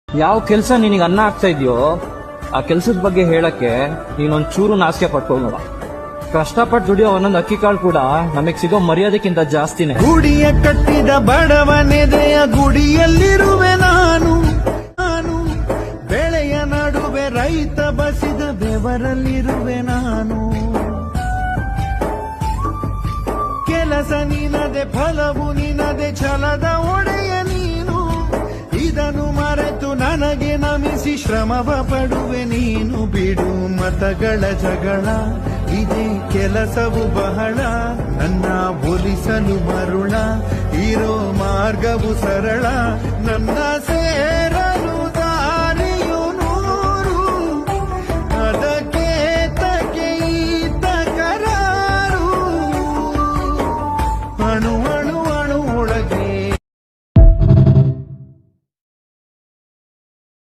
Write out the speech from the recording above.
ಯಾವ ಕೆಲಸ ನಿನಗೆ ಅನ್ನ ಆಗ್ತಾ ಇದೆಯೋ ಆ ಕೆಲಸದ ಬಗ್ಗೆ ಹೇಳಕ್ಕೆ ನೀನೊಂದ್ ಚೂರು ನಾಚಿಕೆ ಪಟ್ಕೊಳ್ಳೋಣ. ಕಷ್ಟಪಟ್ಟು ದುಡಿಯೋ ಒಂದೊಂದು ಅಕ್ಕಿ ಕಾಳು ಕೂಡ ನಮಗ್ ಸಿಗೋ ಮರ್ಯಾದಕ್ಕಿಂತ ಜಾಸ್ತಿನೇ. ಗುಡಿಯ ಕಟ್ಟಿದ ಬಡವನೆದೆಯ ಗುಡಿಯಲ್ಲಿರುವೆ ನಾನು ಬೆಳೆಯ ನಡುವೆ ರೈತ ಬಸಿದ ಬೆವರಲ್ಲಿರುವೆ ನಾನು. ಕೆಲಸ ನಿನದೆ ಫಲವು ನಿನದೆ ಛಲದ ಒಡೆಯ ನೀನು. ಇದನ್ನು ಮರೆತು ನನಗೆ ನಮಿಸಿ ಶ್ರಮವ ಪಡುವೆ ನೀನು. ಬಿಡು ಮತಗಳ ಜಗಳ ಇದೇ ಕೆಲಸವು ಬಹಳ. ನನ್ನ ಒಲಿಸಲು ಮರುಳ ಇರೋ ಮಾರ್ಗವು ಸರಳ. ನನ್ನ